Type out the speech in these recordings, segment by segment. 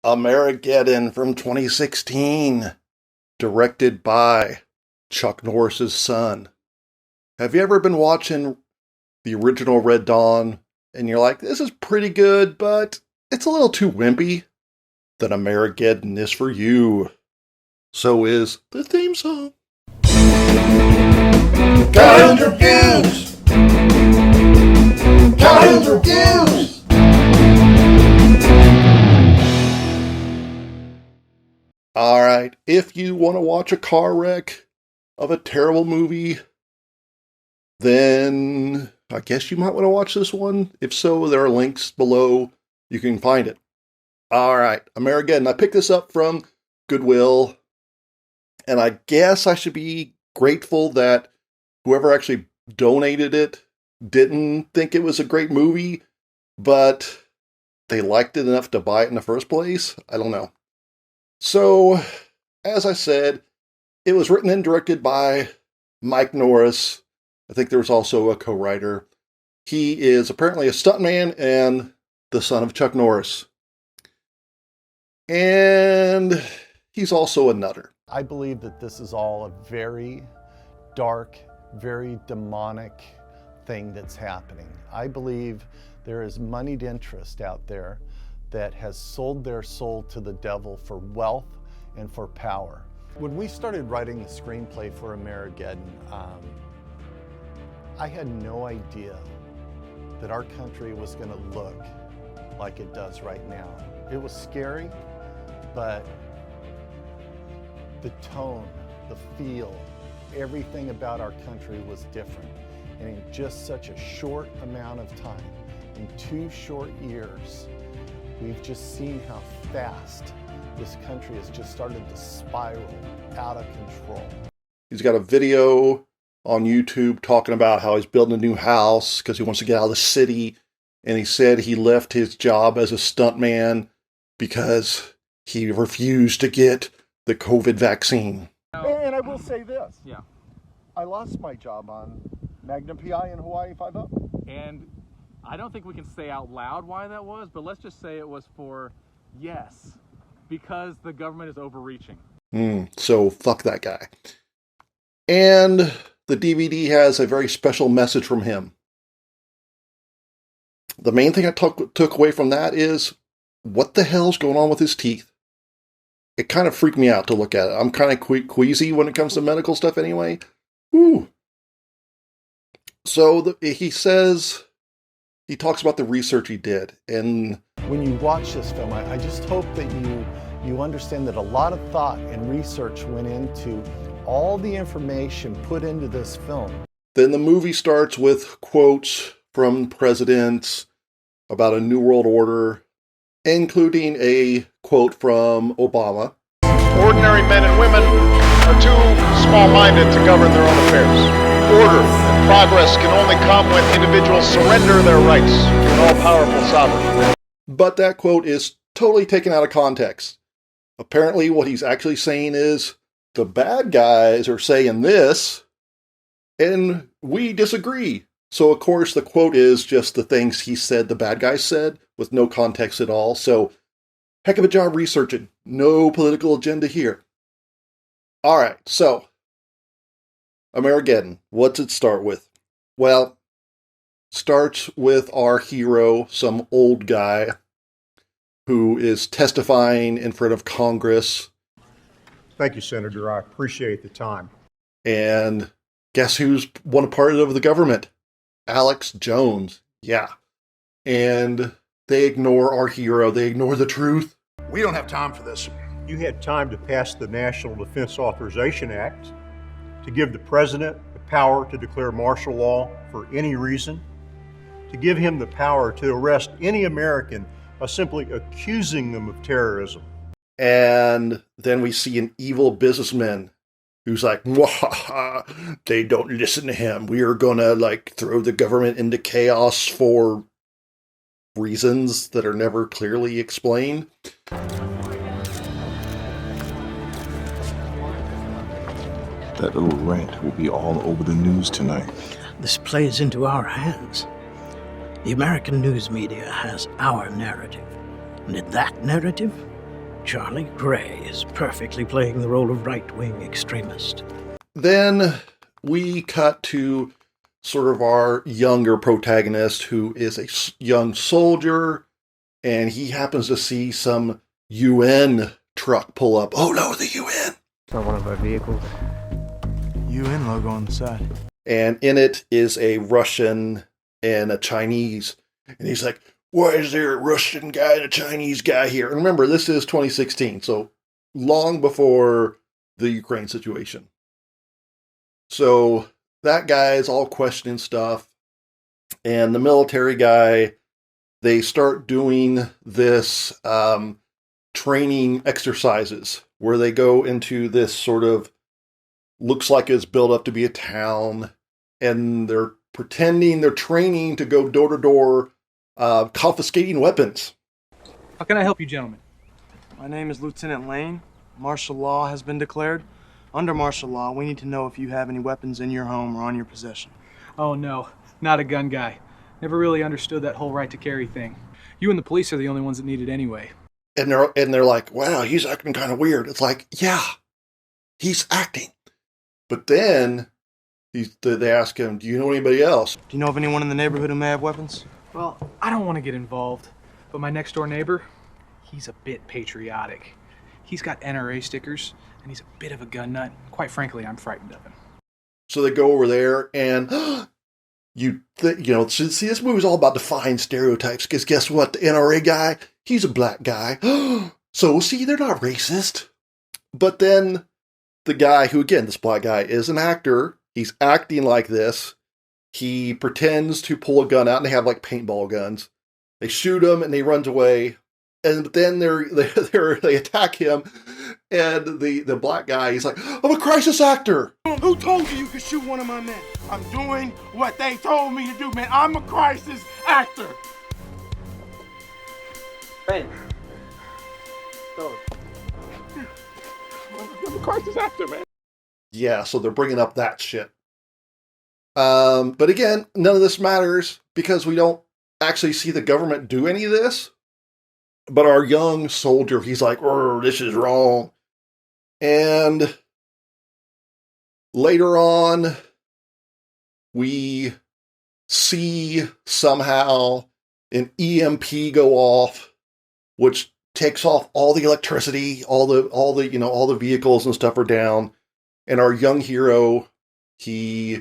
Amerigeddon from 2016, directed by Chuck Norris's son. Have you ever been watching the original Red Dawn and you're like, this is pretty good, but it's a little too wimpy? Then Amerigeddon is for you. So is the theme song. Kyle's Reviews! Kyle's Reviews! Alright, if you want to watch a car wreck of a terrible movie, then I guess you might want to watch this one. If so, there are links below. You can find it. Alright, Amerigeddon. I picked this up from Goodwill, and I guess I should be grateful that whoever actually donated it didn't think it was a great movie, but they liked it enough to buy it in the first place. I don't know. So, as I said, it was written and directed by Mike Norris. I think there was also a co-writer. He is apparently a stuntman and the son of Chuck Norris. And he's also a nutter. I believe that this is all a very dark, very demonic thing that's happening. I believe there is moneyed interest out there that has sold their soul to the devil for wealth and for power. When we started writing the screenplay for Amerigeddon, I had no idea that our country was going to look like it does right now. It was scary, but the tone, the feel, everything about our country was different. And in just such a short amount of time, in 2 short years, we've just seen how fast this country has just started to spiral out of control. He's got a video on YouTube talking about how he's building a new house because he wants to get out of the city. And he said he left his job as a stuntman because he refused to get the COVID vaccine. And I will say this. Yeah. I lost my job on Magnum PI in Hawaii 5-0. And I don't think we can say out loud why that was, but let's just say it was for, yes, because the government is overreaching. So fuck that guy. And the DVD has a very special message from him. The main thing I took away from that is, what the hell's going on with his teeth? It kind of freaked me out to look at it. I'm kind of queasy when it comes to medical stuff anyway. Woo. So he talks about the research he did. And when you watch this film, I just hope that you understand that a lot of thought and research went into all the information put into this film. Then the movie starts with quotes from presidents about a new world order, including a quote from Obama. Ordinary men and women are too small-minded to govern their own affairs. Order and progress can only come when individuals surrender their rights to an all-powerful sovereign. But that quote is totally taken out of context. Apparently what he's actually saying is, the bad guys are saying this, and we disagree. So of course the quote is just the things he said the bad guys said, with no context at all. So, heck of a job researching. No political agenda here. Alright, so, Amerigeddon, what's it start with? Well, starts with our hero, some old guy, who is testifying in front of Congress. Thank you, Senator. I appreciate the time. And guess who's one part of the government? Alex Jones. Yeah. And they ignore our hero. They ignore the truth. We don't have time for this. You had time to pass the National Defense Authorization Act, to give the president the power to declare martial law for any reason, to give him the power to arrest any American by simply accusing them of terrorism. And then we see an evil businessman who's like, "Mwahaha, they don't listen to him. We are gonna throw the government into chaos for reasons that are never clearly explained." That little rant will be all over the news tonight. This plays into our hands. The American news media has our narrative. And in that narrative, Charlie Gray is perfectly playing the role of right-wing extremist. Then we cut to sort of our younger protagonist, who is a young soldier, and he happens to see some UN truck pull up. Oh no, the UN! It's not one of our vehicles. UN logo on the side. And in it is a Russian and a Chinese. And he's like, why is there a Russian guy and a Chinese guy here? And remember, this is 2016, so long before the Ukraine situation. So that guy is all questioning stuff. And the military guy, they start doing this training exercises where they go into this sort of, looks like it's built up to be a town, and they're pretending they're training to go door to door, confiscating weapons. How can I help you, gentlemen? My name is Lieutenant Lane. Martial law has been declared. Under martial law, we need to know if you have any weapons in your home or on your possession. Oh no, not a gun guy. Never really understood that whole right to carry thing. You and the police are the only ones that need it anyway. And they're like, wow, he's acting kind of weird. It's like, yeah, he's acting. But then they ask him, do you know anybody else? Do you know of anyone in the neighborhood who may have weapons? Well, I don't want to get involved, but my next door neighbor, he's a bit patriotic. He's got NRA stickers, and he's a bit of a gun nut. Quite frankly, I'm frightened of him. So they go over there, and see, this movie's all about defying stereotypes, because guess what? The NRA guy, he's a black guy. So, see, they're not racist. But then the guy who, again, this black guy is an actor. He's acting like this. He pretends to pull a gun out, and they have like paintball guns. They shoot him, and he runs away. And then they attack him, and the black guy, he's like, I'm a crisis actor. Who told you could shoot one of my men? I'm doing what they told me to do, man. I'm a crisis actor. Hey. I'm a crisis actor, man. Yeah, so they're bringing up that shit. But again, none of this matters because we don't actually see the government do any of this. But our young soldier, he's like, this is wrong. And later on, we see somehow an EMP go off, which takes off all the electricity, all the vehicles and stuff are down. And our young hero, he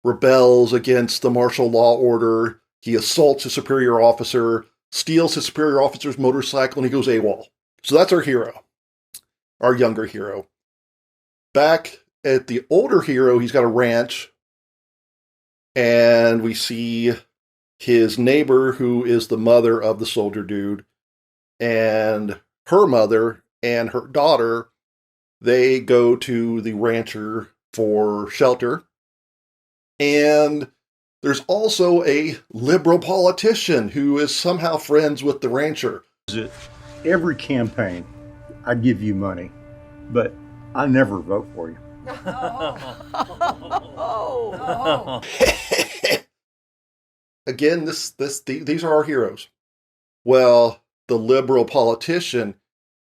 rebels against the martial law order. He assaults a superior officer, steals his superior officer's motorcycle, and he goes AWOL. So that's our hero, our younger hero. Back at the older hero, he's got a ranch, and we see his neighbor, who is the mother of the soldier dude, and her mother and her daughter, they go to the rancher for shelter. And there's also a liberal politician who is somehow friends with the rancher. Every campaign, I give you money, but I never vote for you. Again, these are our heroes. Well, the liberal politician,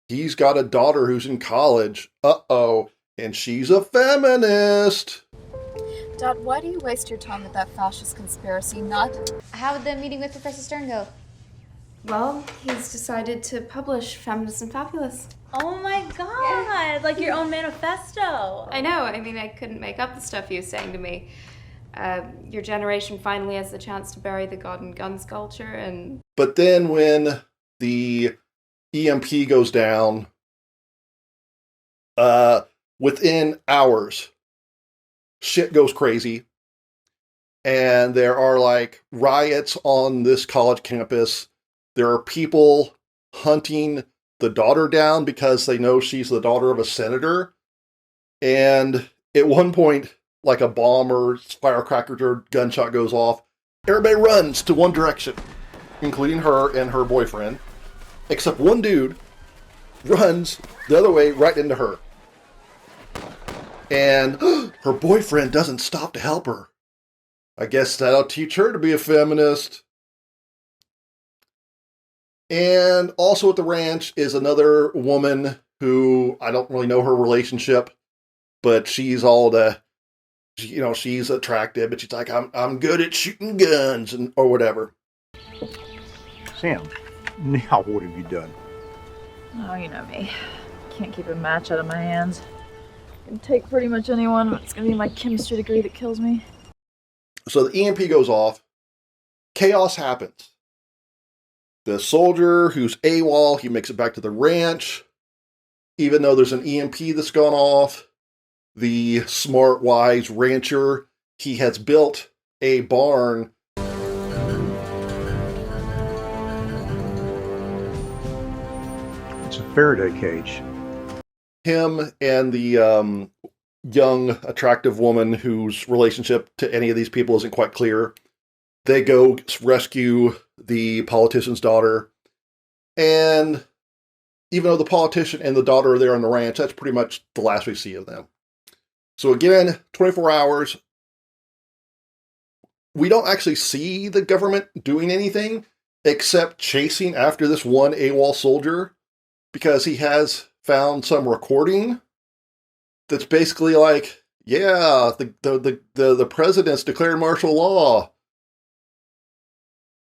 he's got a daughter who's in college. Uh-oh, and she's a feminist. Dad, why do you waste your time with that fascist conspiracy nut? How did the meeting with Professor Stern go? Well, he's decided to publish Feminist and Fabulous. Oh my god, like your own manifesto. I know, I couldn't make up the stuff he was saying to me. Your generation finally has the chance to bury the God and Guns culture, and... But then when the EMP goes down, within hours, shit goes crazy. And there are like riots on this college campus. There are people hunting the daughter down because they know she's the daughter of a senator. And at one point, like a bomb or firecracker or gunshot goes off. Everybody runs to one direction, including her and her boyfriend. Except one dude runs the other way right into her. And her boyfriend doesn't stop to help her. I guess that'll teach her to be a feminist. And also at the ranch is another woman who I don't really know her relationship, but she's all the, she's attractive, but she's like, I'm good at shooting guns or whatever. Sam, now what have you done? Oh, you know me. Can't keep a match out of my hands. I can take pretty much anyone, but it's gonna be my chemistry degree that kills me. So the EMP goes off. Chaos happens. The soldier who's AWOL, he makes it back to the ranch. Even though there's an EMP that's gone off, the smart, wise rancher, he has built a barn. It's a Faraday cage. Him and the young, attractive woman whose relationship to any of these people isn't quite clear, they go rescue the politician's daughter. And even though the politician and the daughter are there on the ranch, that's pretty much the last we see of them. So again, 24 hours. We don't actually see the government doing anything except chasing after this one AWOL soldier because he has found some recording that's basically like, yeah, the president's declared martial law.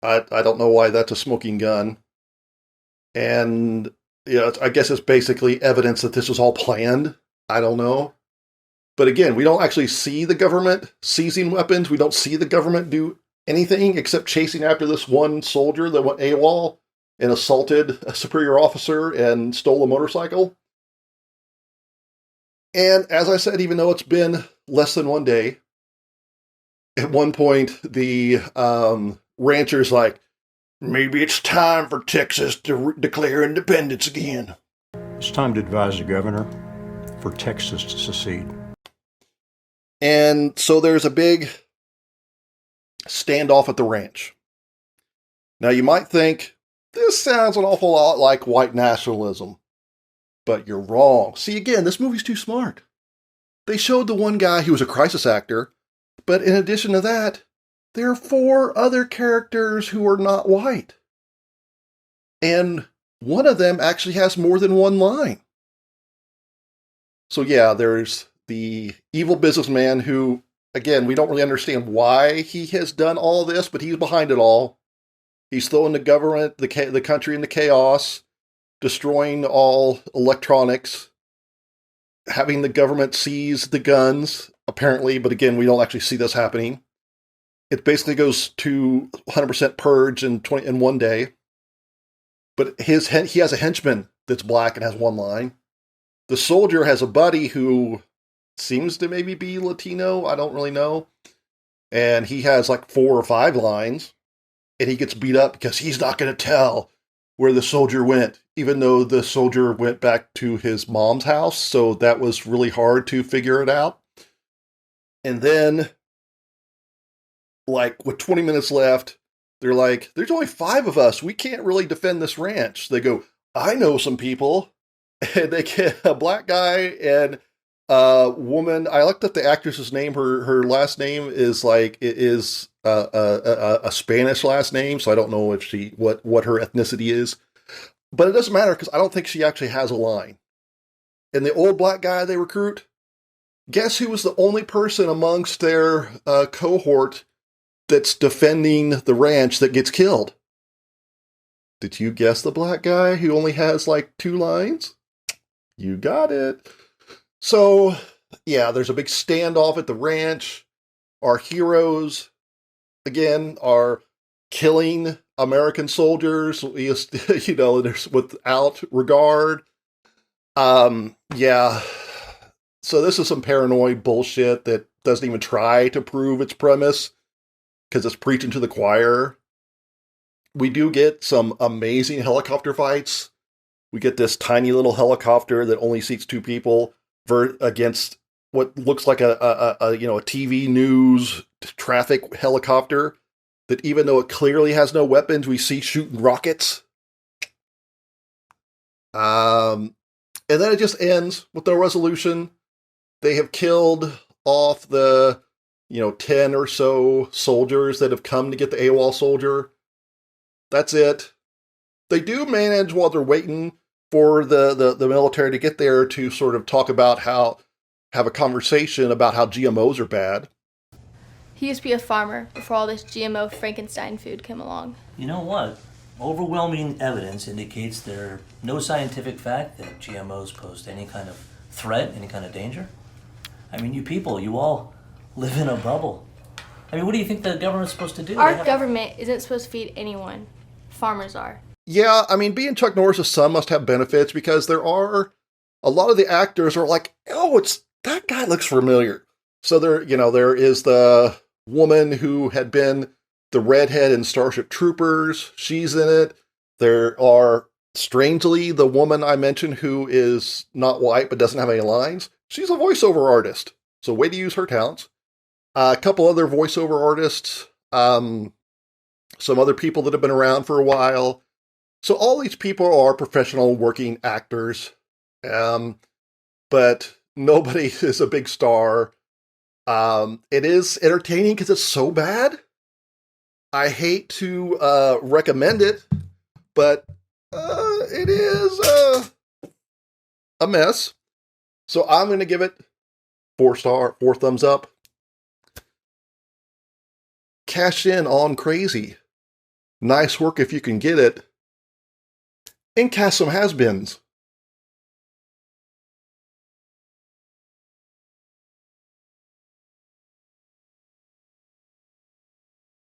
I don't know why that's a smoking gun. And, I guess it's basically evidence that this was all planned. I don't know. But again, we don't actually see the government seizing weapons. We don't see the government do anything except chasing after this one soldier that went AWOL and assaulted a superior officer and stole a motorcycle. And as I said, even though it's been less than one day, at one point the rancher's like, maybe it's time for Texas to declare independence again. It's time to advise the governor for Texas to secede. And so there's a big standoff at the ranch. Now you might think, this sounds an awful lot like white nationalism. But you're wrong. See, again, this movie's too smart. They showed the one guy who was a crisis actor, but in addition to that, there are 4 other characters who are not white. And one of them actually has more than one line. So yeah, there's the evil businessman who, again, we don't really understand why he has done all this, but he's behind it all. He's throwing the government, the country into chaos, destroying all electronics, having the government seize the guns, apparently, but again, we don't actually see this happening. It basically goes to 100% purge in one day. But he has a henchman that's black and has one line. The soldier has a buddy who seems to maybe be Latino. I don't really know. And he has like 4 or 5 lines. And he gets beat up because he's not going to tell where the soldier went, even though the soldier went back to his mom's house. So that was really hard to figure it out. And then, like, with 20 minutes left, they're like, there's only 5 of us. We can't really defend this ranch. They go, I know some people. And they get a black guy and a woman. I looked up the actress's name. Her last name is a Spanish last name, so I don't know if what her ethnicity is. But it doesn't matter because I don't think she actually has a line. And the old black guy they recruit, guess who was the only person amongst their cohort that's defending the ranch that gets killed? Did you guess the black guy who only has like 2 lines? You got it. So, yeah, there's a big standoff at the ranch. Our heroes, again, are killing American soldiers, there's without regard. Yeah. So this is some paranoid bullshit that doesn't even try to prove its premise because it's preaching to the choir. We do get some amazing helicopter fights. We get this tiny little helicopter that only seats 2 people against what looks like a TV news traffic helicopter that, even though it clearly has no weapons, we see shooting rockets. And then it just ends with no resolution. They have killed off the 10 or so soldiers that have come to get the AWOL soldier. That's it. they do manage, while they're waiting for the military to get there, to sort of talk about have a conversation about how GMOs are bad. He used to be a farmer before all this GMO Frankenstein food came along. You know what? Overwhelming evidence indicates there's no scientific fact that GMOs pose any kind of threat, any kind of danger. I mean, you people, you all live in a bubble. I mean, what do you think the government's supposed to do? Our government isn't supposed to feed anyone. Farmers are. Yeah, I mean, being Chuck Norris' son must have benefits, because there are a lot of the actors are like, oh, that guy looks familiar. So there is the woman who had been the redhead in Starship Troopers. She's in it. There are, strangely, the woman I mentioned who is not white but doesn't have any lines. She's a voiceover artist. So way to use her talents. A couple other voiceover artists. Some other people that have been around for a while. So all these people are professional working actors. But nobody is a big star. It is entertaining because it's so bad. I hate to recommend it, but it is a mess. So I'm going to give it 4 thumbs up. Cash in on Crazy. Nice work if you can get it. And cast some has-beens.